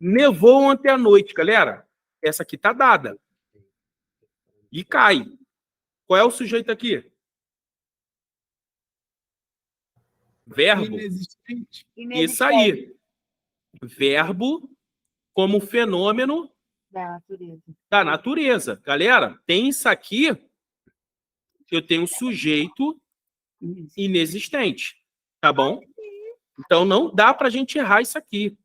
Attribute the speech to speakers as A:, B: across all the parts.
A: Nevou ontem à noite, galera. Essa aqui tá dada. E cai. Qual é o sujeito aqui? Verbo.
B: Inexistente.
A: Isso aí. Verbo como fenômeno da natureza. Galera, tem isso aqui, eu tenho sujeito inexistente. Tá bom? Então, não dá para a gente errar isso aqui.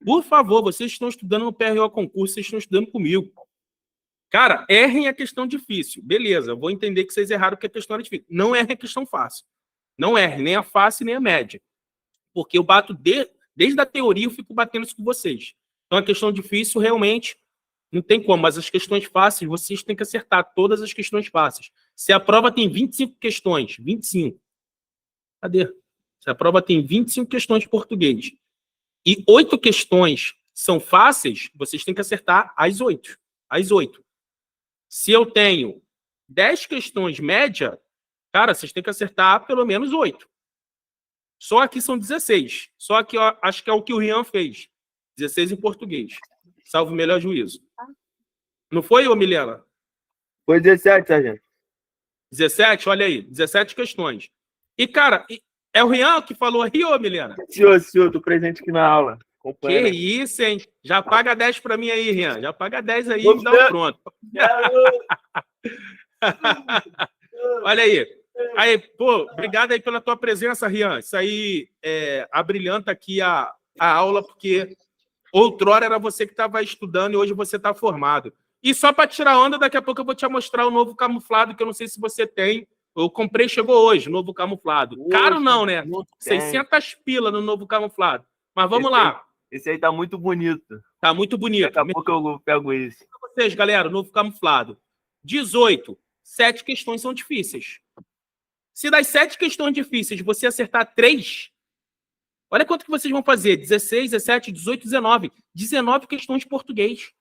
A: Por favor, vocês estão estudando no PRO Concurso, vocês estão estudando comigo. Cara, errem a questão difícil. Beleza, eu vou entender que vocês erraram porque a questão era difícil. Não errem a questão fácil. Não errem nem a fácil nem a média. Porque eu bato desde a teoria, eu fico batendo isso com vocês. Então, a questão difícil, realmente, não tem como. Mas as questões fáceis, vocês têm que acertar todas as questões fáceis. Se a prova tem 25 questões, 25. Cadê? Se a prova tem 25 questões de português e 8 questões são fáceis, vocês têm que acertar as 8. As 8. Se eu tenho 10 questões média, cara, vocês têm que acertar pelo menos 8. Só aqui são 16. Só aqui, ó, acho que é o que o Rian fez. 16 em português. Salvo o melhor juízo. Não foi, ô Milena?
C: Foi 17, sargento.
A: 17? Olha aí. 17 questões. E, cara, é o Rian que falou aí, ô Milena?
C: Senhor, tô presente aqui na aula.
A: Que isso, hein? Já paga 10 para mim aí, Rian. Já paga 10 aí e dá um pronto. Olha aí. Aí, pô, obrigado aí pela tua presença, Rian. Isso aí abrilhanta aqui a aula, porque outrora era você que estava estudando e hoje você está formado. E só para tirar onda, daqui a pouco eu vou te mostrar o novo camuflado, que eu não sei se você tem. Eu comprei, chegou hoje, novo camuflado. Caro não, né? 600 pila no novo camuflado. Mas vamos lá.
C: Esse aí tá muito bonito.
A: Tá muito bonito.
C: Daqui a pouco eu pego esse.
A: Para vocês, galera, o novo camuflado. 18. 7 questões são difíceis. Se das 7 questões difíceis você acertar 3, olha quanto que vocês vão fazer. 16, 17, 18, 19. 19 questões de português.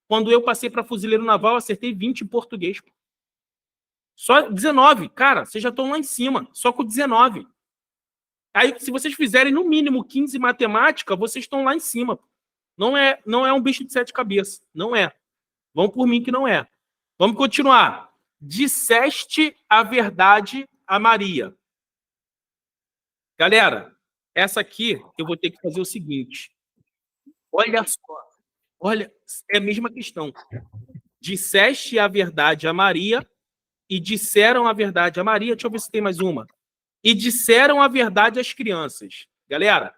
A: Quando eu passei para fuzileiro naval, acertei 20 em português. Só 19. Cara, vocês já estão lá em cima. Só com 19. Aí, se vocês fizerem no mínimo 15 em matemática, vocês estão lá em cima. Não é um bicho de 7 cabeças. Não é. Vão por mim que não é. Vamos continuar. Disseste a verdade a Maria. Galera, essa aqui eu vou ter que fazer o seguinte. Olha só. Olha, é a mesma questão. Disseste a verdade a Maria e disseram a verdade a Maria. Deixa eu ver se tem mais uma. E disseram a verdade às crianças. Galera,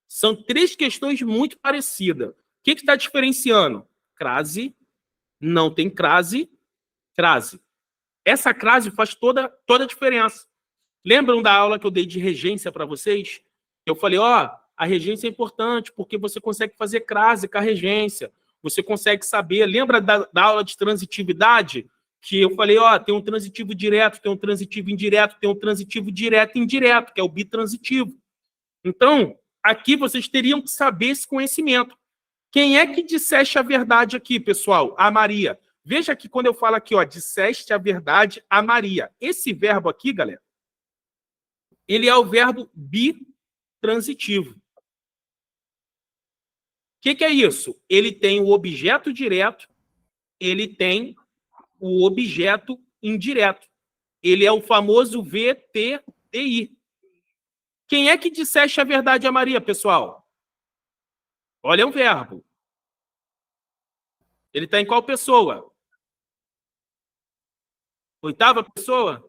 A: são 3 questões muito parecidas. O que está diferenciando? Crase, não tem crase, crase. Essa crase faz toda a diferença. Lembram da aula que eu dei de regência para vocês? Eu falei, ó, a regência é importante porque você consegue fazer crase com a regência. Você consegue saber. Lembra da aula de transitividade? Que eu falei, ó, tem um transitivo direto, tem um transitivo indireto, tem um transitivo direto e indireto, que é o bitransitivo. Então, aqui vocês teriam que saber esse conhecimento. Quem é que disseste a verdade aqui, pessoal? A Maria. Veja que quando eu falo aqui, ó, disseste a verdade a Maria. Esse verbo aqui, galera, ele é o verbo bitransitivo. O que é isso? Ele tem o objeto direto, ele tem o objeto indireto. Ele é o famoso VTDI. Quem é que disseste a verdade a Maria, pessoal? Olha o verbo. Ele está em qual pessoa? 8ª pessoa?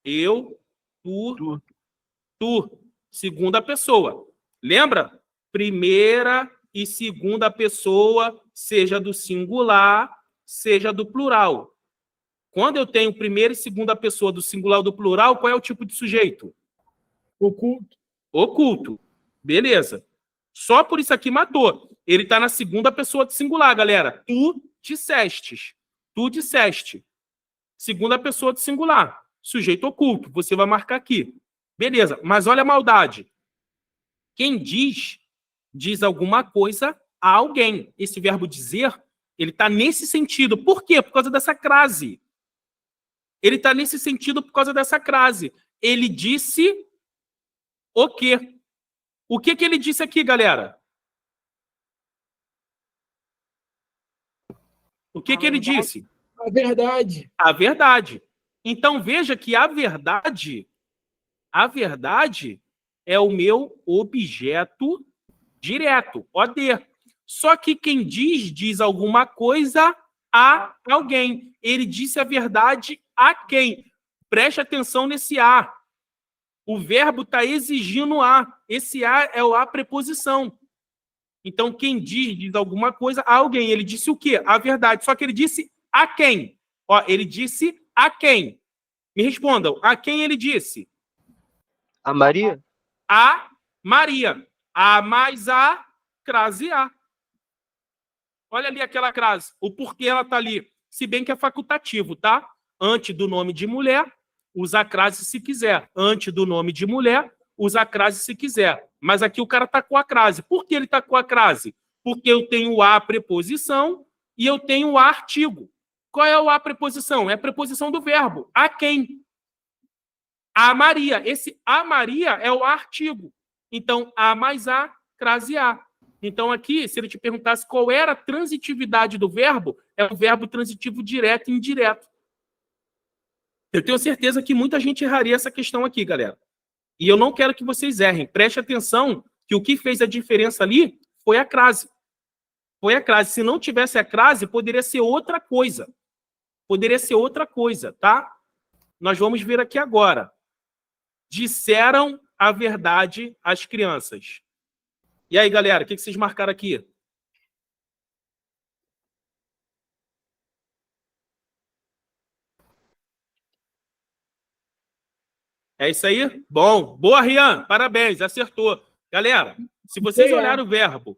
A: Eu, tu. 2ª pessoa. Lembra? 1ª e 2ª pessoa, seja do singular, seja do plural. Quando eu tenho 1ª e 2ª pessoa do singular ou do plural, qual é o tipo de sujeito?
B: Oculto.
A: Oculto. Beleza. Só por isso aqui matou. Ele está na 2ª pessoa do singular, galera. Tu dissestes. Tu disseste. 2ª pessoa do singular. Sujeito oculto. Você vai marcar aqui. Beleza. Mas olha a maldade. Quem diz alguma coisa a alguém. Esse verbo dizer, ele está nesse sentido. Por quê? Por causa dessa crase. Ele está nesse sentido por causa dessa crase. Ele disse o quê? O que ele disse aqui, galera? O que ele disse?
B: A verdade.
A: A verdade. Então, veja que a verdade é o meu objeto direto, OD. Só que quem diz alguma coisa a alguém. Ele disse a verdade a quem? Preste atenção nesse a. O verbo está exigindo a. Esse a é a preposição. Então, quem diz alguma coisa a alguém. Ele disse o quê? A verdade. Só que ele disse a quem? Ó, ele disse a quem? Me respondam. A quem ele disse?
C: A Maria?
A: A Maria. A mais a crase a. Olha ali aquela crase. O porquê ela está ali. Se bem que é facultativo, tá? Antes do nome de mulher, usa a crase se quiser. Antes do nome de mulher, usa a crase se quiser. Mas aqui o cara está com a crase. Por que ele está com a crase? Porque eu tenho a preposição e eu tenho o artigo. Qual é o a preposição? É a preposição do verbo. A quem? A Maria. Esse a Maria é o artigo. Então, a mais a, crase a. Então, aqui, se ele te perguntasse qual era a transitividade do verbo, é o verbo transitivo direto e indireto. Eu tenho certeza que muita gente erraria essa questão aqui, galera. E eu não quero que vocês errem. Preste atenção que o que fez a diferença ali foi a crase. Foi a crase. Se não tivesse a crase, poderia ser outra coisa. Poderia ser outra coisa, tá? Nós vamos ver aqui agora. Disseram a verdade às crianças. E aí, galera, o que vocês marcaram aqui? É isso aí? Bom. Boa, Rian. Parabéns, acertou. Galera, se vocês olharem o verbo,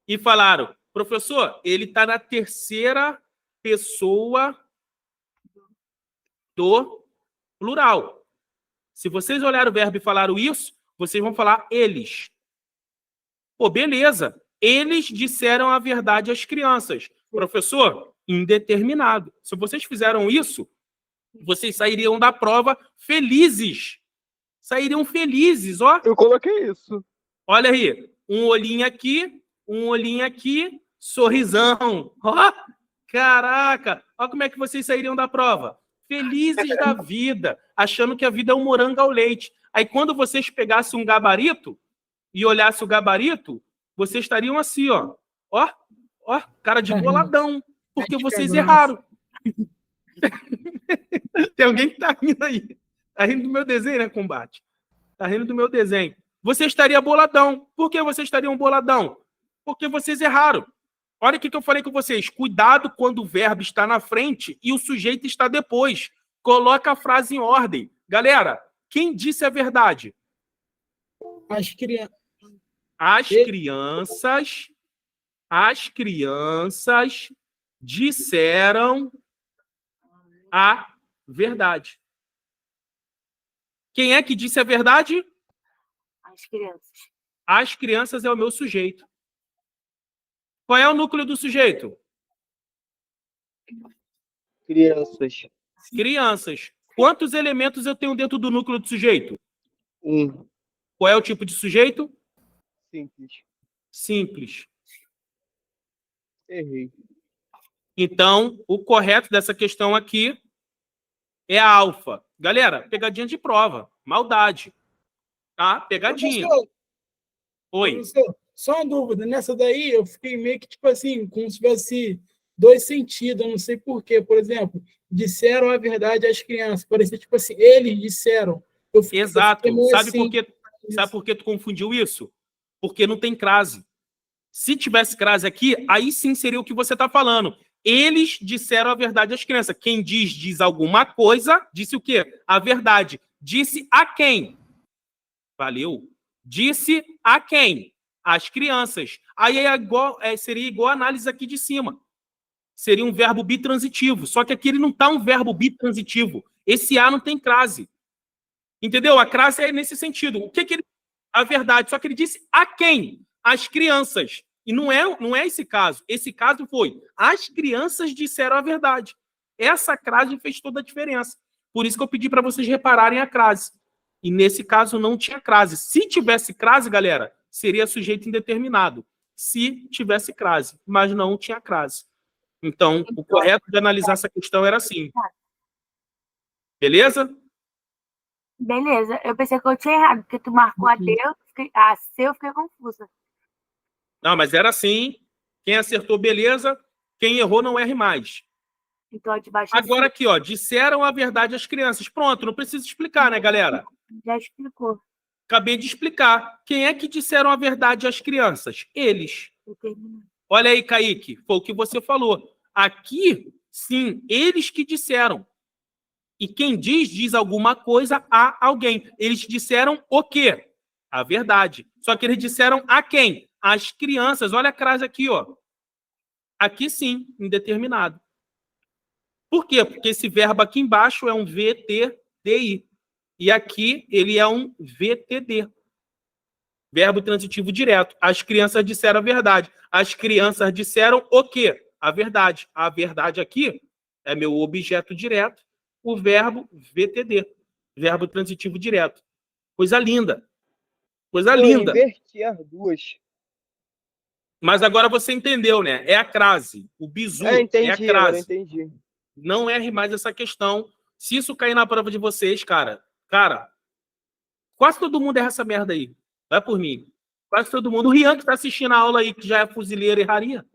A: e falaram, professor, ele está na terceira pessoa do plural. Se vocês olharem o verbo e falaram isso, vocês vão falar eles. Pô, beleza. Eles disseram a verdade às crianças. Professor, indeterminado. Se vocês fizeram isso, vocês sairiam da prova felizes. Sairiam felizes, ó.
C: Eu coloquei isso.
A: Olha aí. Um olhinho aqui, sorrisão. Ó, caraca. Ó como é que vocês sairiam da prova. Felizes da vida, achando que a vida é um morango ao leite. Aí, quando vocês pegassem um gabarito e olhassem o gabarito, vocês estariam assim, ó. Ó, ó, cara de boladão, porque vocês erraram. Tem alguém que tá rindo aí. Tá rindo do meu desenho, né, Combate? Tá rindo do meu desenho. Você estaria boladão. Por que você estaria um boladão? Porque vocês erraram. Olha o que eu falei com vocês. Cuidado quando o verbo está na frente e o sujeito está depois. Coloca a frase em ordem. Galera, quem disse a verdade?
B: As crianças.
A: As crianças disseram a verdade. Quem é que disse a verdade?
D: As crianças.
A: As crianças é o meu sujeito. Qual é o núcleo do sujeito?
C: Crianças.
A: Crianças. Quantos elementos eu tenho dentro do núcleo do sujeito?
C: Um.
A: Qual é o tipo de sujeito?
C: Simples.
A: Simples.
C: Errei.
A: Então, o correto dessa questão aqui é a alfa. Galera, pegadinha de prova. Maldade. Tá? Pegadinha.
B: Professor,
A: Oi.
B: professor, só uma dúvida. Nessa daí, eu fiquei meio que, tipo assim, como se tivesse dois sentidos. Eu não sei por quê. Por exemplo, disseram a verdade às crianças. Parecia, tipo assim, eles disseram.
A: Exato. Sabe
B: assim,
A: por que tu confundiu isso? Porque não tem crase. Se tivesse crase aqui, aí sim seria o que você está falando. Eles disseram a verdade às crianças. Quem diz alguma coisa, disse o quê? A verdade. Disse a quem? Valeu. Disse a quem? Às crianças. Aí seria igual a análise aqui de cima. Seria um verbo bitransitivo. Só que aqui ele não está um verbo bitransitivo. Esse a não tem crase. Entendeu? A crase é nesse sentido. O que ele... A verdade. Só que ele disse a quem? Às crianças. E não é esse caso. Esse caso foi as crianças disseram a verdade. Essa crase fez toda a diferença. Por isso que eu pedi para vocês repararem a crase. E nesse caso não tinha crase. Se tivesse crase, galera, seria sujeito indeterminado. Se tivesse crase, mas não tinha crase. Então, o correto de analisar essa questão era assim. Beleza?
D: Beleza. Eu pensei que eu tinha errado, porque tu marcou a D, a C, eu fiquei confusa.
A: Não, mas era assim. Quem acertou, beleza. Quem errou, não erre mais.
D: Então, a de baixo
A: Agora aqui, ó, disseram a verdade às crianças. Pronto, não precisa explicar, né, galera?
D: já explicou.
A: Acabei de explicar. Quem é que disseram a verdade às crianças? Eles.
D: Determinado.
A: Olha aí, Kaique, foi o que você falou. Aqui, sim, eles que disseram. E quem diz alguma coisa a alguém. Eles disseram o quê? A verdade. Só que eles disseram a quem? Às crianças. Olha a crase aqui, ó. Aqui sim, indeterminado. Por quê? Porque esse verbo aqui embaixo é um VTDI. E aqui ele é um VTD. Verbo transitivo direto. As crianças disseram a verdade. As crianças disseram o quê? A verdade. A verdade aqui é meu objeto direto, o verbo VTD. Verbo transitivo direto. Coisa linda. Coisa
C: Eu
A: linda.
C: inverti as duas.
A: Mas agora você entendeu, né? É a crase. O bizu é a
C: Entendi, agora
A: crase.
C: entendi.
A: Não erre mais essa questão. Se isso cair na prova de vocês, cara, quase todo mundo erra essa merda aí. Vai por mim. Quase todo mundo. O Rian que tá assistindo a aula aí, que já é fuzileiro, erraria.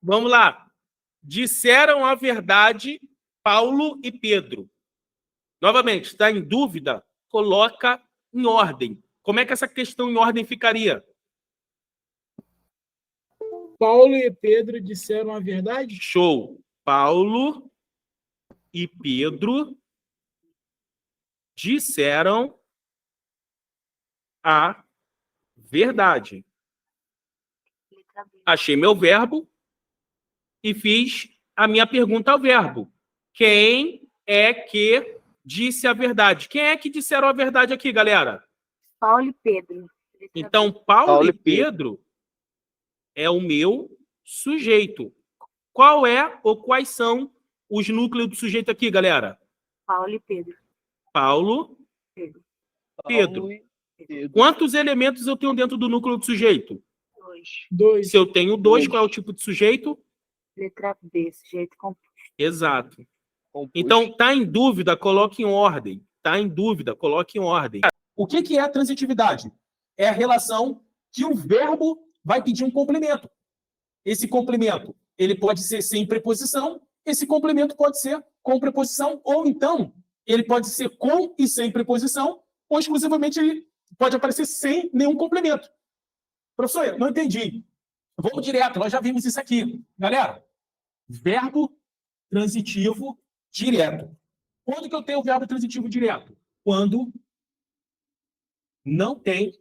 A: Vamos lá. Disseram a verdade Paulo e Pedro. Novamente, está em dúvida? Coloca em ordem. Como é que essa questão em ordem ficaria?
B: Paulo e Pedro disseram a verdade?
A: Show. Paulo e Pedro disseram a verdade.
D: Letra B.
A: Achei meu verbo e fiz a minha pergunta ao verbo. Quem é que disse a verdade? Quem é que disseram a verdade aqui, galera?
D: Paulo e Pedro. Letra
A: Então,
D: B.
A: Paulo e Pedro é o meu sujeito. Qual é ou quais são os núcleos do sujeito aqui, galera?
D: Paulo e Pedro.
A: Paulo,
D: Pedro.
A: Pedro.
C: Paulo e Pedro.
A: Quantos elementos eu tenho dentro do núcleo do sujeito?
D: 2.
B: 2.
A: Se eu tenho 2, qual é o tipo de sujeito?
D: Letra B. Sujeito composto.
A: Exato.
C: Composto.
A: Então, tá em dúvida, coloque em ordem. Tá em dúvida, coloque em ordem. O que é a transitividade? É a relação que o verbo vai pedir um complemento. Esse complemento, ele pode ser sem preposição, esse complemento pode ser com preposição, ou então, ele pode ser com e sem preposição, ou exclusivamente ele pode aparecer sem nenhum complemento. Professor, eu não entendi. Vamos direto, nós já vimos isso aqui. Galera, verbo transitivo direto. Quando que eu tenho o verbo transitivo direto? Quando não tem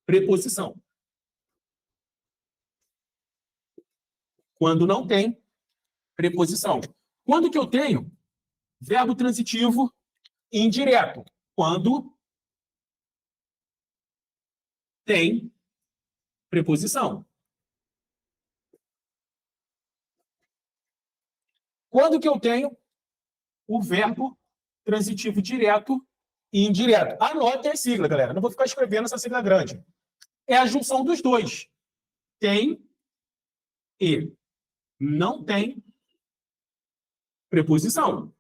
A: preposição. Quando não tem preposição. Quando que eu tenho verbo transitivo indireto? Quando tem preposição. Quando que eu tenho o verbo transitivo direto e indireto? Anote a sigla, galera. Não vou ficar escrevendo essa sigla grande. É a junção dos dois. Tem e não tem preposição.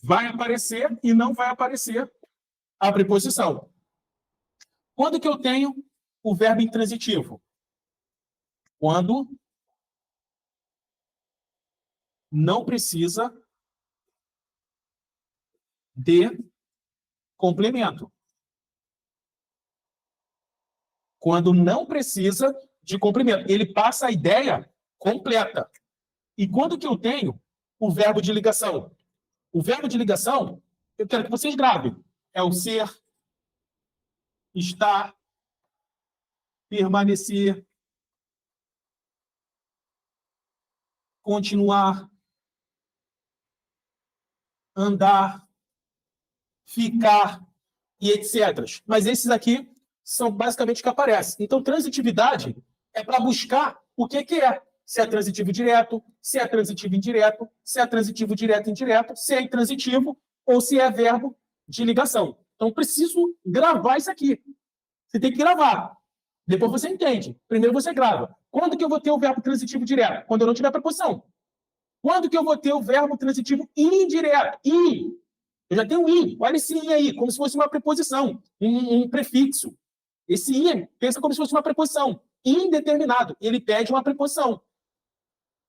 A: Vai aparecer e não vai aparecer a preposição. Quando que eu tenho o verbo intransitivo? Quando não precisa de complemento. Quando não precisa de complemento. Ele passa a ideia completa. E quando que eu tenho o verbo de ligação? O verbo de ligação, eu quero que vocês gravem. É o ser, estar, permanecer, continuar, andar, ficar e etc. Mas esses aqui são basicamente o que aparecem. Então, transitividade é para buscar o que é. se é transitivo direto, se é transitivo indireto, se é transitivo direto indireto, se é intransitivo ou se é verbo de ligação. Então, preciso gravar isso aqui. Você tem que gravar. Depois você entende. Primeiro você grava. Quando que eu vou ter o verbo transitivo direto? Quando eu não tiver preposição. Quando que eu vou ter o verbo transitivo indireto? I. Eu já tenho I. Olha esse I aí, como se fosse uma preposição, um prefixo. Esse I, pensa como se fosse uma preposição. Indeterminado. Ele pede uma preposição.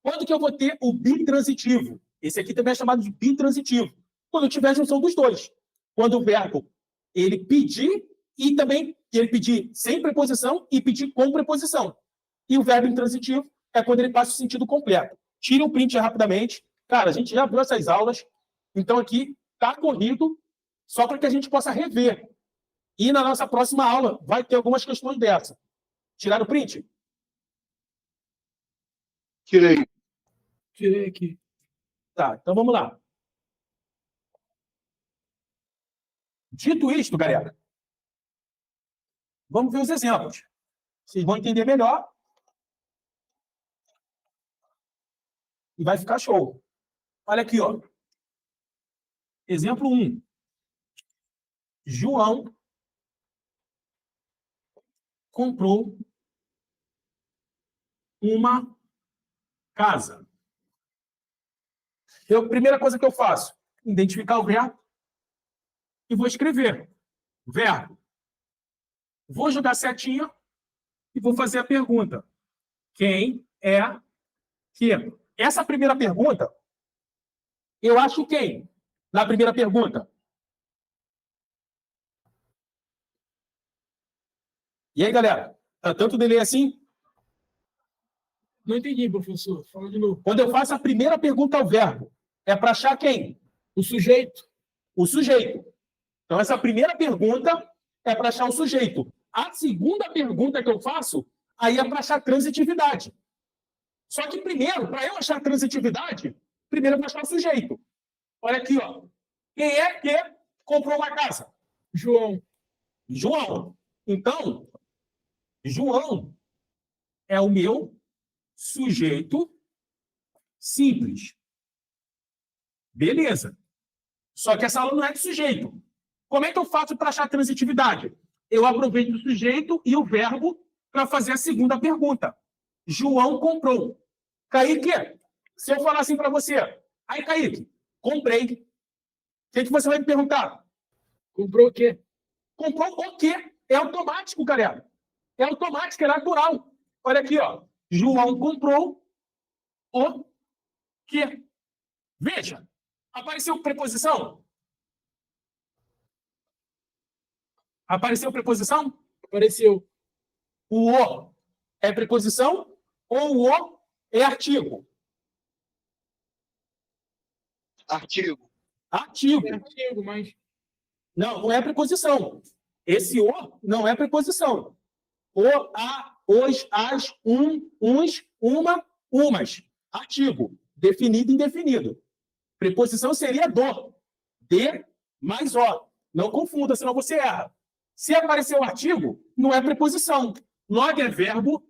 A: Quando que eu vou ter o bitransitivo? Esse aqui também é chamado de bitransitivo. Quando eu tiver a junção dos dois. Quando o verbo ele pedir e também ele pedir sem preposição e pedir com preposição. E o verbo intransitivo é quando ele passa o sentido completo. Tire o print rapidamente. Cara, a gente já viu essas aulas. Então aqui está corrido só para que a gente possa rever. E na nossa próxima aula vai ter algumas questões dessa. Tiraram o print?
C: Tirei.
B: Tirei aqui.
A: Tá, então vamos lá. Dito isto, galera, vamos ver os exemplos. Vocês vão entender melhor. E vai ficar show. Olha aqui, ó. Exemplo 1. João comprou uma casa. Primeira coisa que eu faço, identificar o verbo e vou escrever. Verbo. Vou jogar setinha e vou fazer a pergunta. Quem é que? Essa primeira pergunta, eu acho quem? Na primeira pergunta. E aí, galera? Tá tanto delay assim?
B: Não entendi, professor. Fala de novo.
A: Quando eu faço a primeira pergunta ao verbo, é para achar quem?
B: O sujeito.
A: O sujeito. Então, essa primeira pergunta é para achar o sujeito. A segunda pergunta que eu faço, aí é para achar transitividade. Só que primeiro, para eu achar transitividade, primeiro eu vou achar o sujeito. Olha aqui, ó. Quem é que comprou uma casa?
B: João.
A: João. Então, João é o meu sujeito simples. Beleza. Só que essa aula não é de sujeito. Como é que eu faço para achar transitividade? Eu aproveito o sujeito e o verbo para fazer a segunda pergunta. João comprou. Kaique, se eu falar assim para você, aí, Kaique, comprei. O que você vai me perguntar?
B: Comprou o quê?
A: Comprou o quê? É automático, galera. É automático, é natural. Olha aqui, ó. João comprou o quê? Veja. Apareceu preposição? Apareceu preposição?
B: Apareceu.
A: O é preposição ou o é artigo?
C: Artigo.
A: Artigo.
B: É artigo, mas...
A: Não, não é preposição. Esse o não é preposição. O, a, os, as, uns, uma, umas. Artigo. Definido e indefinido. Preposição seria do. De mais o. Não confunda, senão você erra. Se aparecer o artigo, não é preposição. Logo é verbo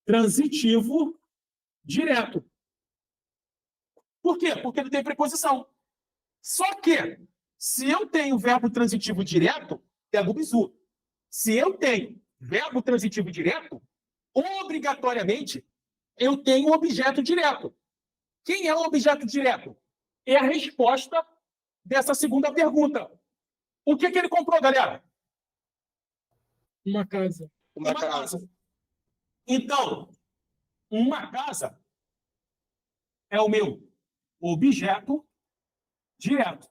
A: transitivo direto. Por quê? Porque ele tem preposição. Só que, se eu tenho verbo transitivo direto, pega o bizu. Se eu tenho verbo transitivo direto, obrigatoriamente, eu tenho objeto direto. Quem é o objeto direto? É a resposta dessa segunda pergunta. O que ele comprou, galera?
B: Uma casa.
C: Uma casa.
A: Então, uma casa é o meu objeto direto.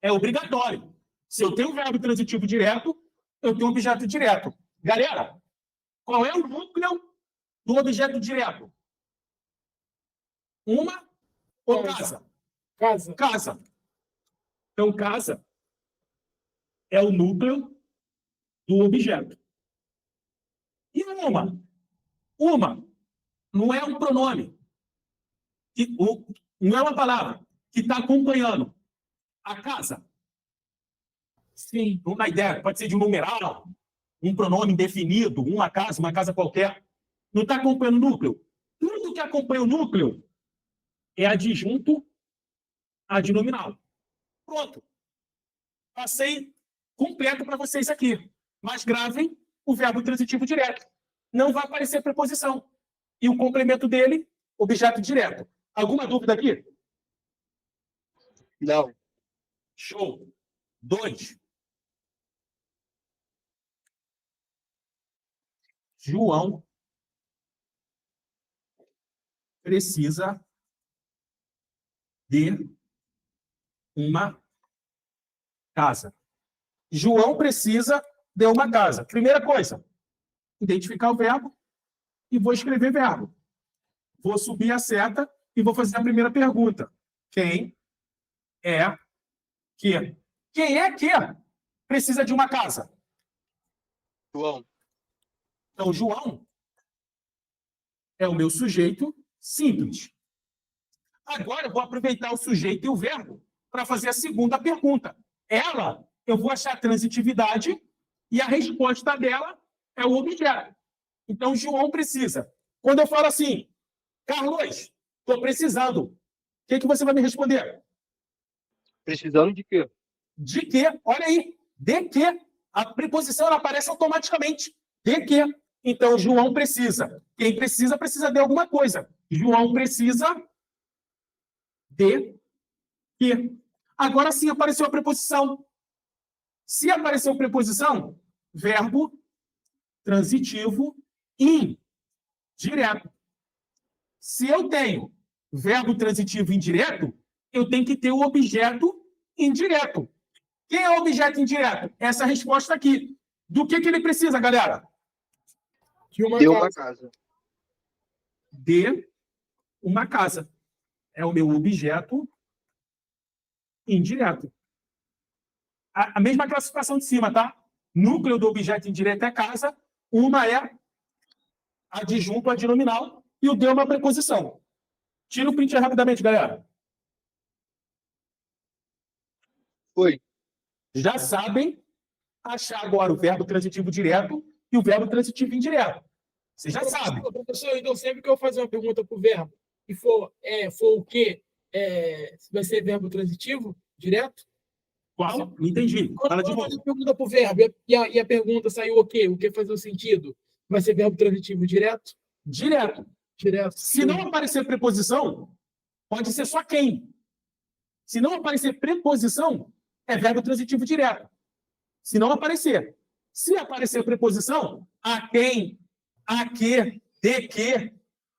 A: É obrigatório. Se eu tenho verbo transitivo direto, eu tenho objeto direto. Galera, qual é o núcleo do objeto direto? Uma ou casa?
B: Casa.
A: Casa. Então, casa é o núcleo do objeto. E uma? Uma não é um pronome. Não é uma palavra que está acompanhando a casa. Sim, uma ideia. Pode ser de um numeral, um pronome indefinido, uma casa qualquer. Não está acompanhando o núcleo? Tudo que acompanha o núcleo é adjunto adnominal. Pronto. Passei completo para vocês aqui. Mas gravem o verbo transitivo direto. Não vai aparecer preposição. E o complemento dele, objeto direto. Alguma dúvida aqui?
C: Não.
A: Show. 2. João precisa de uma casa. João precisa de uma casa. Primeira coisa, identificar o verbo e vou escrever verbo. Vou subir a seta e vou fazer a primeira pergunta. Quem é que? Quem é que precisa de uma casa?
C: João.
A: Então, João é o meu sujeito simples. Agora eu vou aproveitar o sujeito e o verbo para fazer a segunda pergunta. Ela, eu vou achar a transitividade e a resposta dela é o objeto. Então, João precisa. Quando eu falo assim, Carlos, estou precisando, o que você vai me responder?
C: Precisando de quê?
A: De quê? Olha aí. De quê? A preposição ela aparece automaticamente. De quê? Então, João precisa. Quem precisa, precisa de alguma coisa. João precisa de quê? Agora sim apareceu a preposição. Se apareceu preposição, verbo transitivo indireto. Se eu tenho verbo transitivo indireto, eu tenho que ter o objeto indireto. Quem é o objeto indireto? Essa resposta aqui. Do que ele precisa, galera?
B: De uma
C: Deu
B: casa.
C: uma casa.
A: De uma casa. É o meu objeto indireto. A mesma classificação de cima, tá? Núcleo do objeto indireto é casa, uma é adjunto adnominal e o de é uma preposição. Tira o print rapidamente, galera.
C: Foi.
A: Já sabem achar agora o verbo transitivo direto e o verbo transitivo indireto. Você já sabe.
B: Professor, então sempre que eu fazer uma pergunta para o verbo e for o quê? Vai ser verbo transitivo direto?
A: Qual? Não entendi. Fala de
B: Quando eu
A: novo.
B: fazer a pergunta para o verbo e a pergunta saiu o quê? O que faz o sentido? Vai ser verbo transitivo direto?
A: Direto.
B: Direto.
A: Se não aparecer preposição, pode ser só quem. Se não aparecer preposição, é verbo transitivo direto. Se não aparecer. Se aparecer preposição, a quem, a que, de que,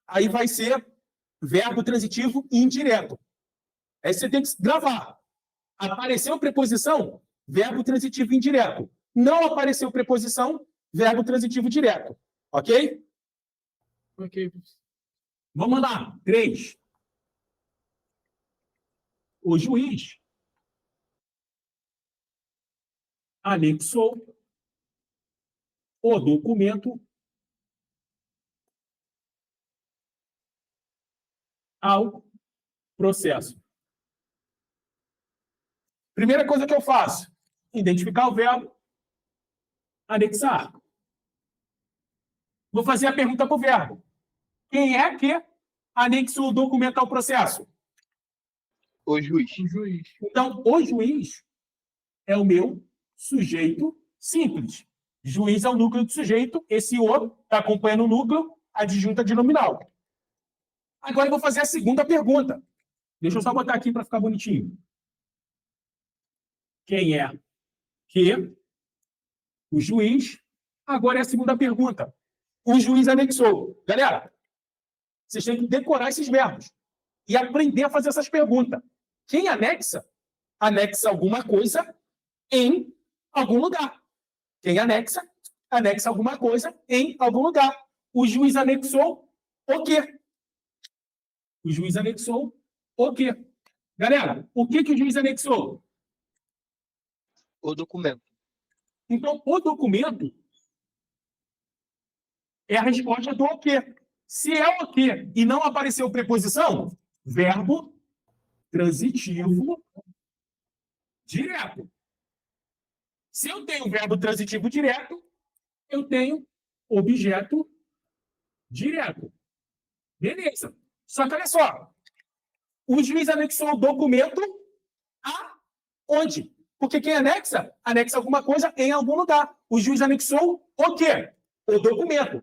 A: aí vai ser verbo transitivo indireto. Aí você tem que gravar. Apareceu preposição, verbo transitivo indireto. Não apareceu preposição, verbo transitivo direto. Ok?
B: Ok.
A: Vamos lá. 3. O juiz anexou o documento ao processo. Primeira coisa que eu faço, identificar o verbo, anexar. Vou fazer a pergunta para o verbo. Quem é que anexou o documento ao processo?
C: O juiz.
B: O juiz.
A: Então, o juiz é o meu sujeito simples. Juiz é o núcleo do sujeito, esse o está acompanhando o núcleo, adjunta adnominal. Agora eu vou fazer a segunda pergunta. Deixa eu só botar aqui para ficar bonitinho. Quem é que o juiz? Agora é a segunda pergunta. O juiz anexou. Galera, vocês têm que decorar esses verbos e aprender a fazer essas perguntas. Quem anexa, anexa alguma coisa em algum lugar. Quem anexa, anexa alguma coisa em algum lugar. O juiz anexou o quê? O juiz anexou o quê? Galera, o que o juiz anexou?
C: O documento.
A: Então, o documento é a resposta do o quê. Se é o quê e não apareceu preposição, verbo transitivo direto. Se eu tenho verbo transitivo direto, eu tenho objeto direto. Beleza. Só que olha só. O juiz anexou o documento aonde? Porque quem anexa alguma coisa em algum lugar. O juiz anexou o quê? O documento.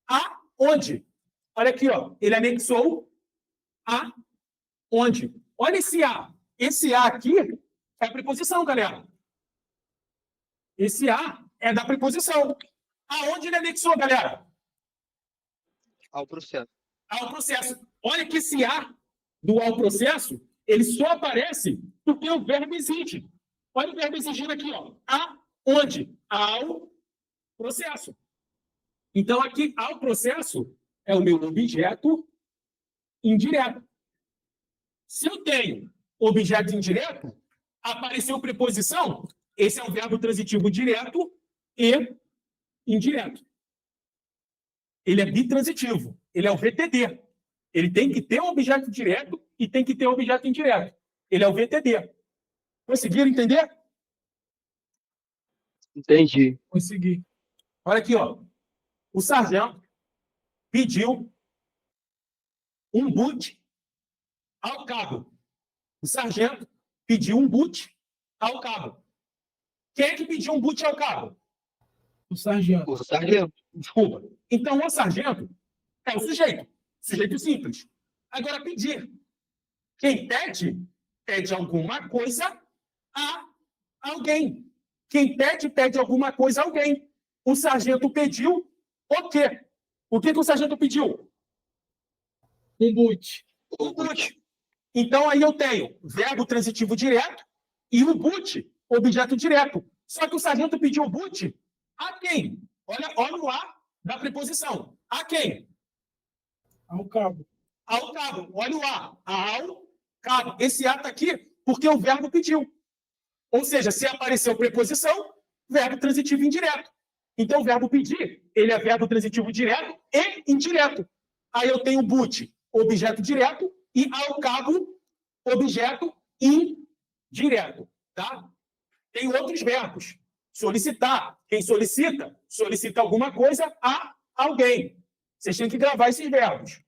A: Aonde? Olha aqui, ó. Ele anexou aonde? Olha esse A. Esse A aqui é a preposição, galera. Esse A é da preposição. Aonde ele anexou, galera?
C: Ao processo.
A: Ao processo. Olha que esse A do ao processo, ele só aparece porque o verbo exige. Olha o verbo exigindo aqui, ó. Aonde? Ao processo. Então, aqui, ao processo é o meu objeto indireto. Se eu tenho objeto indireto, apareceu preposição, esse é o verbo transitivo direto e indireto. Ele é bitransitivo. Ele é o VTD. Ele tem que ter um objeto direto e tem que ter um objeto indireto. Ele é o VTD. Conseguiram entender?
C: Entendi.
B: Consegui.
A: Olha aqui, ó. O sargento pediu um boot ao cabo. O sargento pediu um boot ao cabo. Quem é que pediu um boot ao cabo?
B: O sargento.
C: O sargento.
A: Desculpa. Então, o sargento é o sujeito. Sujeito simples. Agora, pedir. Quem pede, pede alguma coisa a alguém. Quem pede, pede alguma coisa a alguém. O sargento pediu o quê? O que o sargento pediu?
B: Um boot.
A: Um boot. Então, aí eu tenho verbo transitivo direto e o boot, objeto direto. Só que o sargento pediu o boot a quem? Olha o A da preposição. A quem?
B: Ao cabo.
A: Ao cabo. Olha o A. Ao cabo. Esse A está aqui porque o verbo pediu. Ou seja, se apareceu preposição, verbo transitivo indireto. Então, o verbo pedir, ele é verbo transitivo direto e indireto. Aí eu tenho boot, objeto direto, e ao cabo, objeto indireto. Tá? Tem outros verbos. Solicitar. Quem solicita, solicita alguma coisa a alguém. Vocês têm que gravar esses verbos.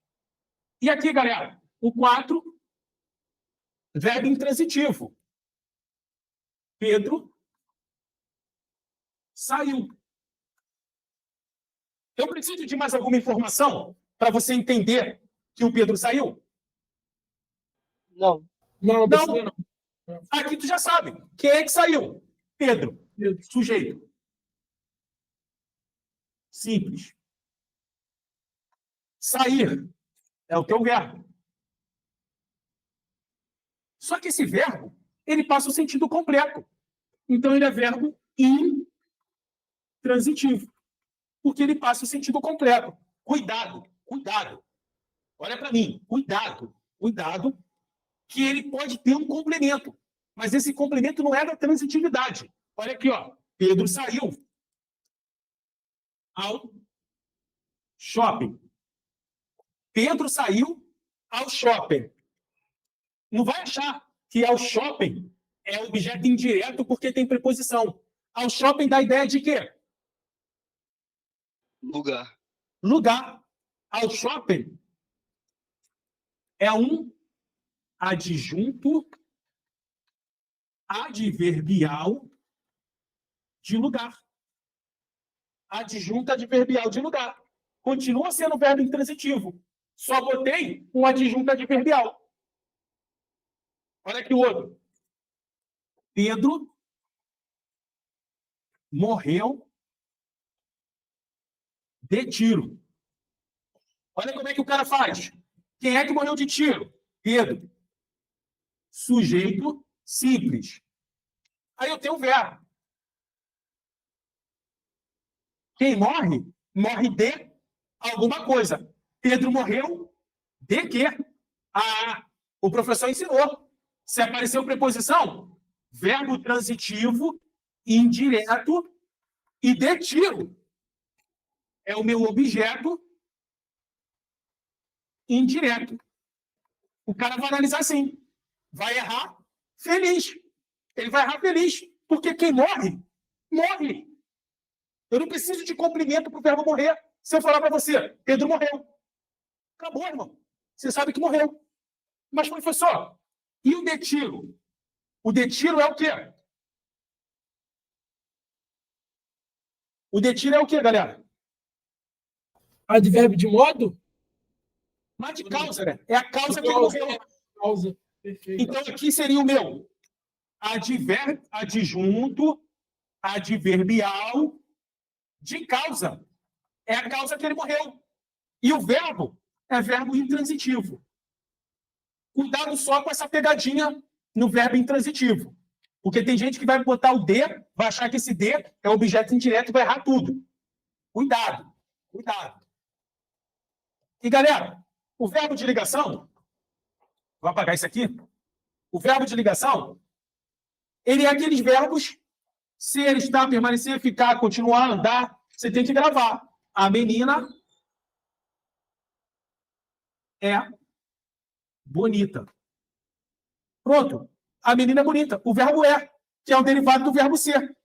A: E aqui, galera, o 4, verbo intransitivo. Pedro saiu. Eu preciso de mais alguma informação para você entender que o Pedro saiu?
C: Não.
B: Não,
A: Não. Aqui tu já sabe. Quem é que saiu? Pedro.
B: Pedro.
A: Sujeito. Simples. Sair é o teu verbo. Só que esse verbo, ele passa o sentido completo. Então, ele é verbo intransitivo. Porque ele passa o sentido completo. Cuidado, cuidado. Olha para mim. Cuidado, cuidado, que ele pode ter um complemento. Mas esse complemento não é da transitividade. Olha aqui, ó. Pedro saiu ao shopping. Pedro saiu ao shopping. Não vai achar que ao shopping é objeto indireto porque tem preposição. Ao shopping dá ideia de quê?
C: Lugar.
A: Lugar. Ao shopping é um adjunto adverbial de lugar. Adjunto adverbial de lugar. Continua sendo verbo intransitivo. Só botei um adjunto adverbial. Olha aqui o outro. Pedro morreu de tiro. Olha como é que o cara faz. Quem é que morreu de tiro? Pedro. Sujeito simples. Aí eu tenho o verbo. Quem morre, morre de alguma coisa. Pedro morreu de quê? O professor ensinou. Se apareceu preposição, verbo transitivo, indireto e de tiro. É o meu objeto indireto. O cara vai analisar assim. Vai errar feliz. Ele vai errar feliz. Porque quem morre, morre. Eu não preciso de complemento para o verbo morrer.
E: Se eu falar para você, Pedro morreu. Acabou, irmão. Você sabe que morreu. Mas, professor, e o detiro? O detiro é o quê? O detiro é o quê, galera?
B: Advérbio de modo?
E: Mas de causa, né? É a causa que ele morreu.
B: Causa. Perfeito.
E: Então, aqui seria o meu adjunto adverbial de causa. É a causa que ele morreu. E o verbo é verbo intransitivo. Cuidado só com essa pegadinha no verbo intransitivo. Porque tem gente que vai botar o D, vai achar que esse D é objeto indireto e vai errar tudo. Cuidado. Cuidado. E, galera, o verbo de ligação, vou apagar isso aqui. O verbo de ligação, ele é aqueles verbos ser, estar, permanecer, ficar, continuar, andar. Você tem que gravar. A menina é bonita. Pronto. A menina é bonita. O verbo é, que é o derivado do verbo ser.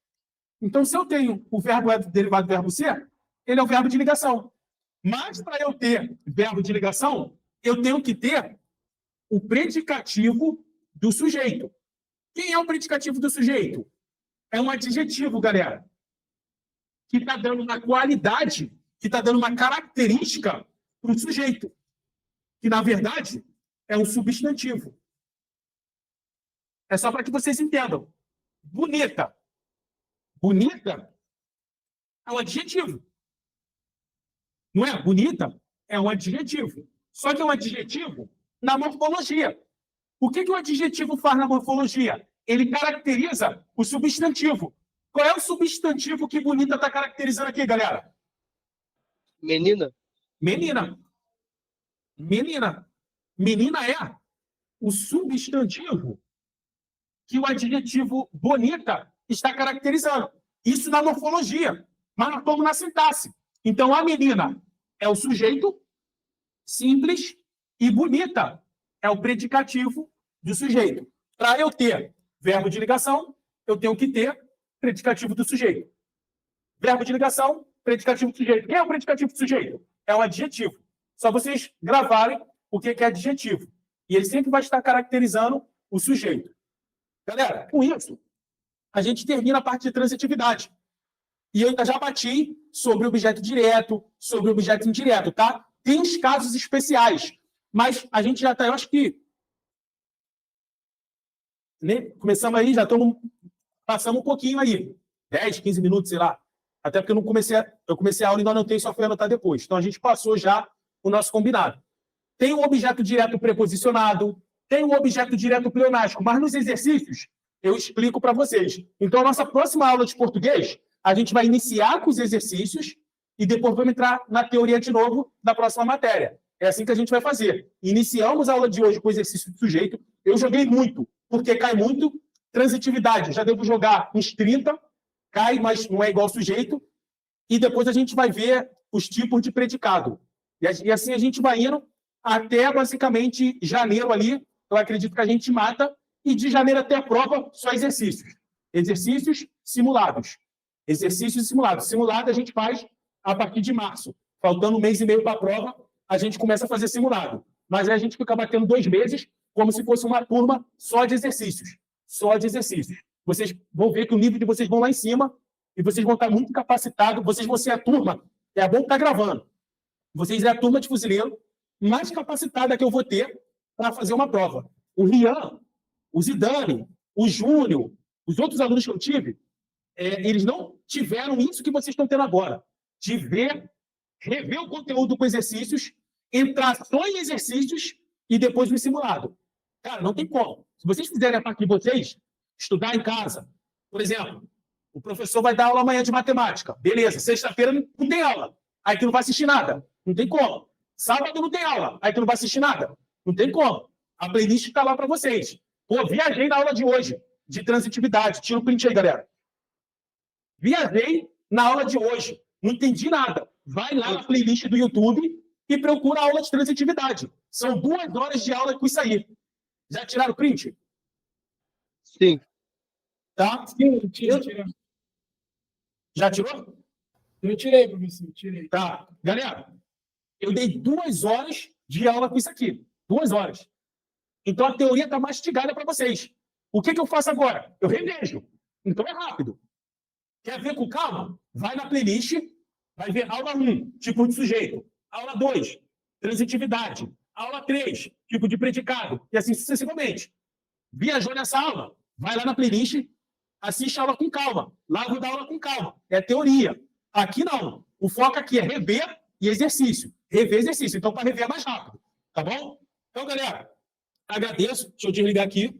E: Então, se eu tenho o verbo é derivado do verbo ser, ele é o verbo de ligação. Mas, para eu ter verbo de ligação, eu tenho que ter o predicativo do sujeito. Quem é o predicativo do sujeito? É um adjetivo, galera, que está dando uma qualidade, que está dando uma característica para o sujeito, que, na verdade, é um substantivo. É só para que vocês entendam. Bonita. Bonita é um adjetivo. Não é? Bonita é um adjetivo. Só que é um adjetivo na morfologia. O que o adjetivo faz na morfologia? Ele caracteriza o substantivo. Qual é o substantivo que bonita está caracterizando aqui, galera?
C: Menina.
E: Menina. Menina. Menina é o substantivo que o adjetivo bonita está caracterizando. Isso na morfologia, mas nós estamos na sintaxe. Então, a menina é o sujeito simples e bonita é o predicativo do sujeito. Para eu ter verbo de ligação, eu tenho que ter predicativo do sujeito. Verbo de ligação, predicativo do sujeito. Quem é o predicativo do sujeito? É um adjetivo. Só vocês gravarem o que é adjetivo. E ele sempre vai estar caracterizando o sujeito. Galera, com isso, a gente termina a parte de transitividade. E eu ainda já bati sobre objeto direto, sobre objeto indireto, tá? Tem uns casos especiais, mas a gente já está, eu acho que... Né? Começamos aí, já estamos... Passamos um pouquinho aí. 10, 15 minutos, sei lá. Até porque eu comecei a aula e ainda não tenho, só fui anotar depois. Então, a gente passou já o nosso combinado. Tem um objeto direto preposicionado, tem um objeto direto pleonástico, mas nos exercícios eu explico para vocês. Então, a nossa próxima aula de português, a gente vai iniciar com os exercícios e depois vamos entrar na teoria de novo da próxima matéria. É assim que a gente vai fazer. Iniciamos a aula de hoje com o exercício do sujeito. Eu joguei muito, porque cai muito. Transitividade, já devo jogar uns 30, cai, mas não é igual sujeito. E depois a gente vai ver os tipos de predicado. E assim a gente vai indo até, basicamente, janeiro ali. Eu acredito que a gente mata. E de janeiro até a prova, só exercícios. Exercícios simulados. Exercícios simulados. Simulado a gente faz a partir de março. Faltando um mês e meio para a prova, a gente começa a fazer simulado. Mas aí a gente fica batendo 2 meses, como se fosse uma turma só de exercícios. Só de exercícios. Vocês vão ver que o nível de vocês vão lá em cima e vocês vão estar muito capacitados. Vocês vão ser a turma, é bom estar gravando. Vocês é a turma de fuzileiro mais capacitada que eu vou ter para fazer uma prova. O Rian, o Zidane, o Júnior, os outros alunos que eu tive, eles não tiveram isso que vocês estão tendo agora, de rever o conteúdo com exercícios, entrar só em exercícios e depois no simulado. Cara, não tem como. Se vocês fizerem a parte de vocês, estudar em casa, por exemplo, o professor vai dar aula amanhã de matemática. Beleza, sexta-feira não tem aula. Aí tu não vai assistir nada. Não tem como. Sábado não tem aula. Aí tu não vai assistir nada. Não tem como. A playlist está lá para vocês. Pô, viajei na aula de hoje, de transitividade. Tira o print aí, galera. Viajei na aula de hoje. Não entendi nada. Vai lá na playlist do YouTube e procura a aula de transitividade. São 2 horas de aula com isso aí. Já tiraram o print?
C: Sim.
E: Tá?
B: Sim, tira.
E: Já tirou?
B: Eu tirei, professor, tirei.
E: Tá. Galera, eu dei 2 horas de aula com isso aqui. 2 horas. Então a teoria está mastigada para vocês. O que eu faço agora? Eu revejo. Então é rápido. Quer ver com calma? Vai na playlist, vai ver aula 1, tipo de sujeito. Aula 2, transitividade. Aula 3, tipo de predicado. E assim sucessivamente. Viajou nessa aula? Vai lá na playlist, assiste a aula com calma. Lá eu vou dar aula com calma. É teoria. Aqui não. O foco aqui é rever e exercício. Rever exercício. Então, para rever é mais rápido. Tá bom? Então, galera, agradeço. Deixa eu desligar aqui.